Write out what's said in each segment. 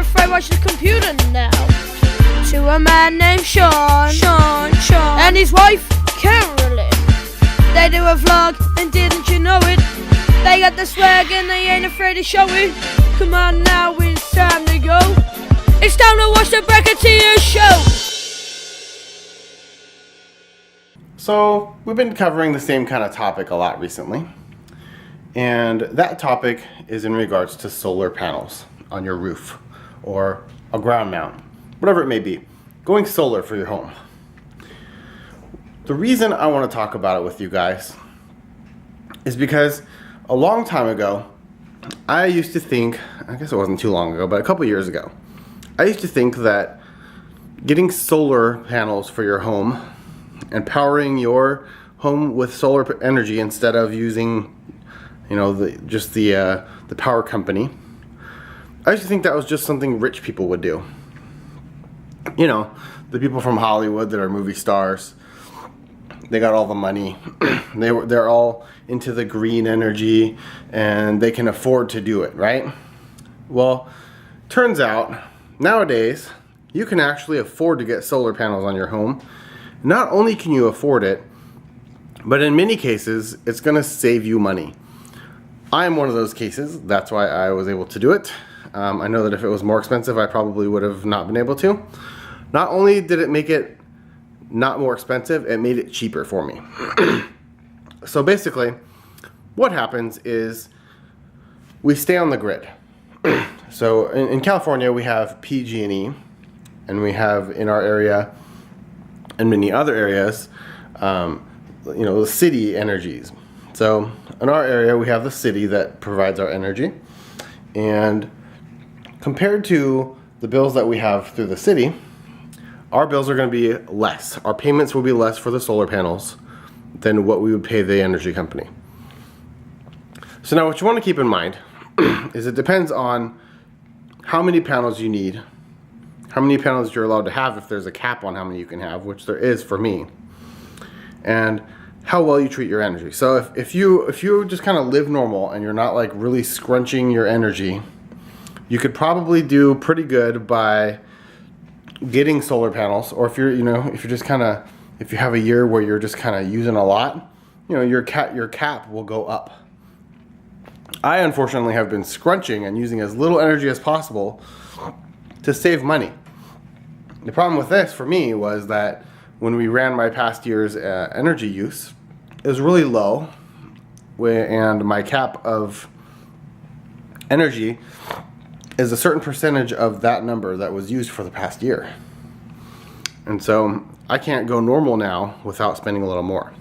afraid watch the computer now. To a man named Sean, and his wife Carolyn. They do a vlog, and didn't you know it? They got the swag and they ain't afraid to show it. Come on now, it's time to go. It's time to watch the Bracketeer Show. So we've been covering the same kind of topic a lot recently. And that topic is in regards to solar panels on your roof or a ground mount, whatever it may be, going solar for your home. The reason I want to talk about it with you guys is because a long time ago, I used to think, I guess it wasn't too long ago, but a couple years ago, I used to think that getting solar panels for your home and powering your home with solar energy instead of using the power company. I used to think that was just something rich people would do. You know, the people from Hollywood that are movie stars, they got all the money. They're all into the green energy and they can afford to do it, right? Well, turns out nowadays you can actually afford to get solar panels on your home. Not only can you afford it, but in many cases it's going to save you money. I am one of those cases. That's why I was able to do it. I know that if it was more expensive, I probably would have not been able to. Not only did it make it not more expensive, it made it cheaper for me. So basically, what happens is we stay on the grid. So in California, we have PG&E, and we have in our area and many other areas, the city energies. So in our area, we have the city that provides our energy, and compared to the bills that we have through the city, our bills are going to be less. Our payments will be less for the solar panels than what we would pay the energy company. So now what you want to keep in mind is it depends on how many panels you need, how many panels you're allowed to have if there's a cap on how many you can have, which there is for me, and how well you treat your energy. So if you just kind of live normal and you're not like really scrunching your energy, you could probably do pretty good by getting solar panels. Or if you have a year where you're just kind of using a lot, your cap will go up. I unfortunately have been scrunching and using as little energy as possible to save money. The problem with this for me was that when we ran my past year's energy use, it was really low, and my cap of energy is a certain percentage of that number that was used for the past year. And so I can't go normal now without spending a little more.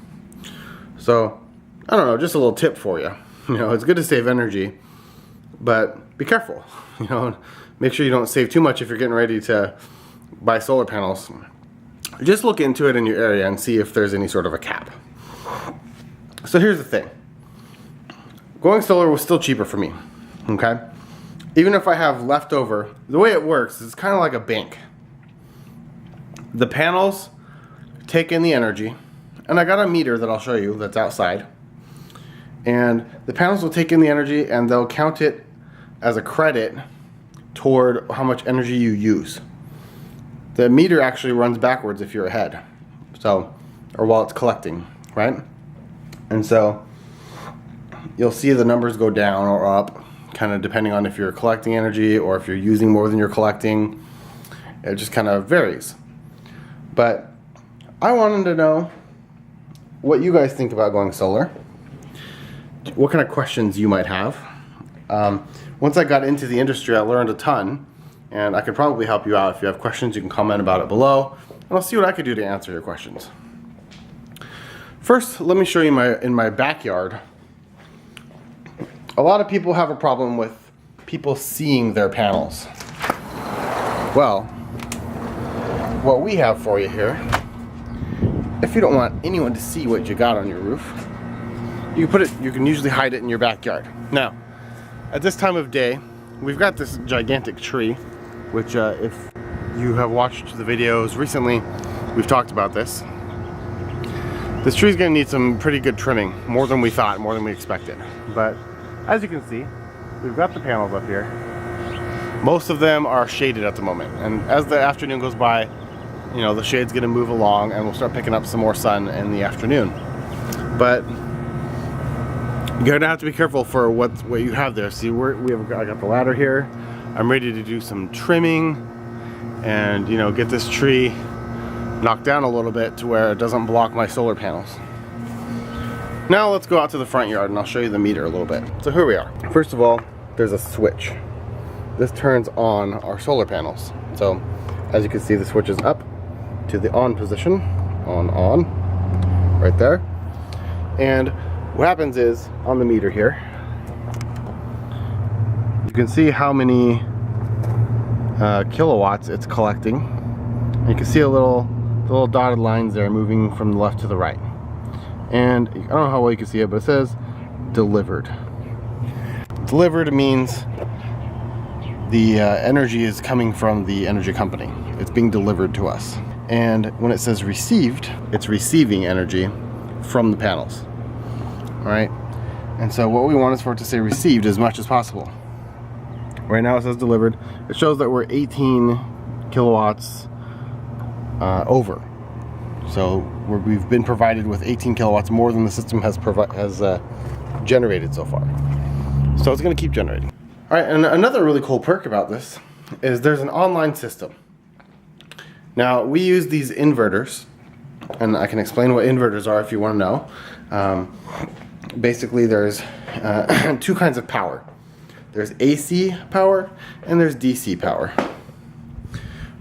So I don't know, just a little tip for you. It's good to save energy, but be careful. Make sure you don't save too much if you're getting ready to buy solar panels. Just look into it in your area and see if there's any sort of a cap. So here's the thing. Going solar was still cheaper for me, okay? Even if I have leftover, the way it works is kind of like a bank. The panels take in the energy, and I got a meter that I'll show you that's outside. And the panels will take in the energy and they'll count it as a credit toward how much energy you use. The meter actually runs backwards if you're ahead, or while it's collecting, right? And so you'll see the numbers go down or up, kind of depending on if you're collecting energy or if you're using more than you're collecting. It just kind of varies. But I wanted to know what you guys think about going solar, what kind of questions you might have. Once I got into the industry, I learned a ton, and I could probably help you out. If you have questions, you can comment about it below, and I'll see what I could do to answer your questions. First, let me show you in my backyard. A lot of people have a problem with people seeing their panels. Well, what we have for you here, if you don't want anyone to see what you got on your roof, you can usually hide it in your backyard. Now, at this time of day, we've got this gigantic tree, which if you have watched the videos recently, we've talked about this. This tree's gonna need some pretty good trimming, more than we thought, more than we expected. But as you can see, we've got the panels up here. Most of them are shaded at the moment, and as the afternoon goes by, you know, the shade's gonna move along and we'll start picking up some more sun in the afternoon. But you're gonna have to be careful for what you have there. See, I got the ladder here. I'm ready to do some trimming and, you know, get this tree knocked down a little bit to where it doesn't block my solar panels. Now let's go out to the front yard and I'll show you the meter a little bit. So here we are. First of all, there's a switch. This turns on our solar panels. So as you can see, the switch is up to the on position, on, right there. And what happens is, on the meter here, you can see how many kilowatts it's collecting. And you can see the little dotted lines there moving from the left to the right. And I don't know how well you can see it, but it says delivered. Delivered means the energy is coming from the energy company. It's being delivered to us. And when it says received, it's receiving energy from the panels. All right? And so what we want is for it to say received as much as possible. Right now it says delivered. It shows that we're 18 kilowatts over. So we've been provided with 18 kilowatts more than the system has generated so far. So it's going to keep generating. All right, and another really cool perk about this is there's an online system. Now we use these inverters, and I can explain what inverters are if you want to know. Basically, there's two kinds of power. There's AC power and there's DC power.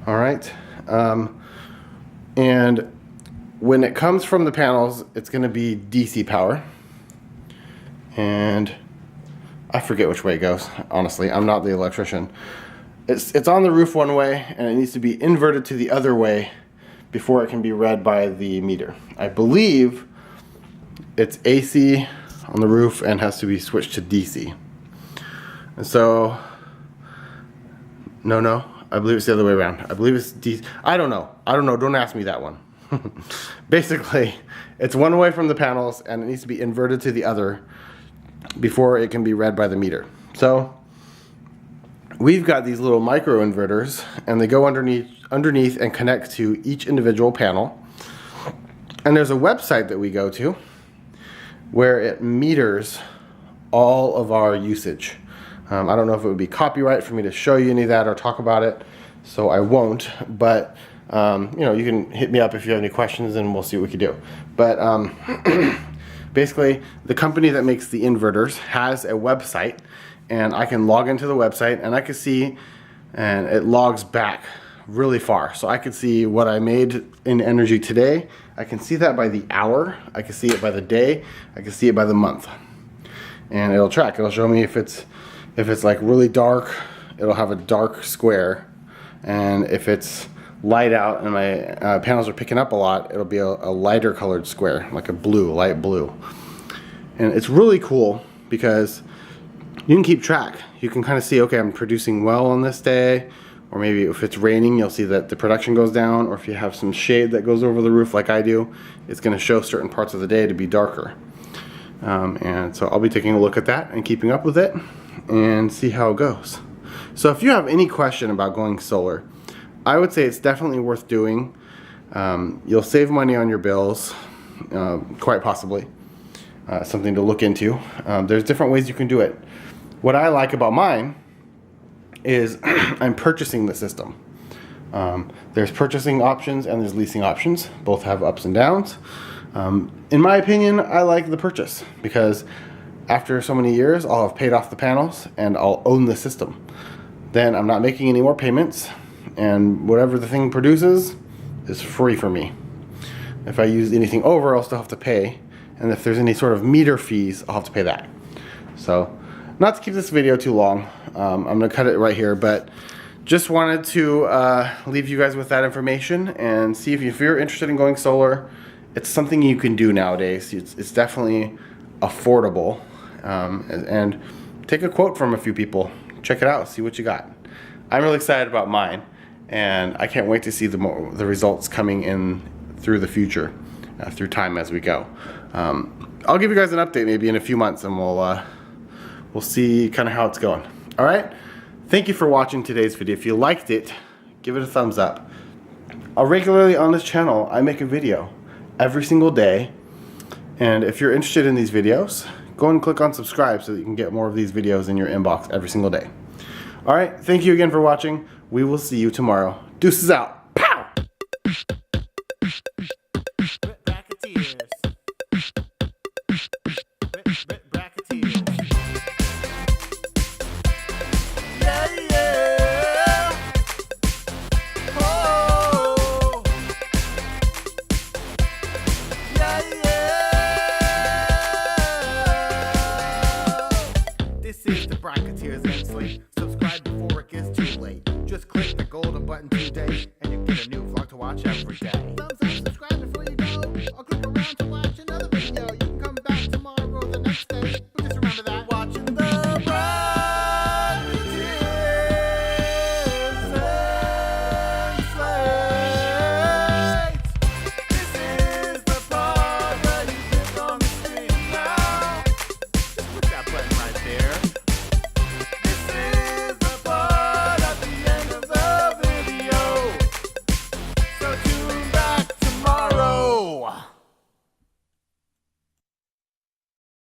All right, and when it comes from the panels, it's going to be DC power. And I forget which way it goes, honestly. I'm not the electrician. It's on the roof one way, and it needs to be inverted to the other way before it can be read by the meter. I believe it's AC on the roof and has to be switched to DC. And so, no, I believe it's the other way around. I believe it's DC. I don't know, don't ask me that one. Basically, it's one way from the panels and it needs to be inverted to the other before it can be read by the meter. So we've got these little micro inverters, and they go underneath and connect to each individual panel. And there's a website that we go to where it meters all of our usage. I don't know if it would be copyright for me to show you any of that or talk about it, so I won't. But you know, you can hit me up if you have any questions, and we'll see what we can do. But basically, the company that makes the inverters has a website, and I can log into the website, and I can see, and it logs back really far. So I can see what I made in energy today. I can see that by the hour. I can see it by the day. I can see it by the month. And it'll track. It'll show me if it's like really dark, it'll have a dark square. And if it's light out and my panels are picking up a lot, it'll be a lighter colored square, like a blue, light blue. And it's really cool because you can keep track. You can kind of see, okay, I'm producing well on this day, or maybe if it's raining, you'll see that the production goes down, or if you have some shade that goes over the roof like I do, it's going to show certain parts of the day to be darker. And so I'll be taking a look at that and keeping up with it and see how it goes. So if you have any question about going solar, I would say it's definitely worth doing. You'll save money on your bills, quite possibly. Something to look into. There's different ways you can do it. What I like about mine is I'm purchasing the system. There's purchasing options and there's leasing options. Both have ups and downs. In my opinion, I like the purchase because after so many years, I'll have paid off the panels and I'll own the system. Then I'm not making any more payments, and whatever the thing produces is free for me. If I use anything over, I'll still have to pay. And if there's any sort of meter fees, I'll have to pay that. So, not to keep this video too long, I'm going to cut it right here, but just wanted to leave you guys with that information and see if you're interested in going solar. It's something you can do nowadays. It's definitely affordable. And take a quote from a few people. Check it out, see what you got. I'm really excited about mine, and I can't wait to see the results coming in through the future, through time as we go. I'll give you guys an update maybe in a few months, and we'll see kind of how it's going. All right, Thank you for watching today's video. If you liked it, give it a thumbs up. Regularly on this channel, I make a video every single day. And if you're interested in these videos, go and click on subscribe so that you can get more of these videos in your inbox every single day. Alright, thank you again for watching. We will see you tomorrow. Deuces out. Pow! Bracketeers. Bracketeers. Yeah, yeah. Oh. Yeah, yeah. This is the Bracketeers Inslee. Subscribe before it gets too late. Just click the golden button today, and you get a new vlog to watch every day. Thumbs up, subscribe before you go. I'll click around to watch another video. You can come back tomorrow or the next day.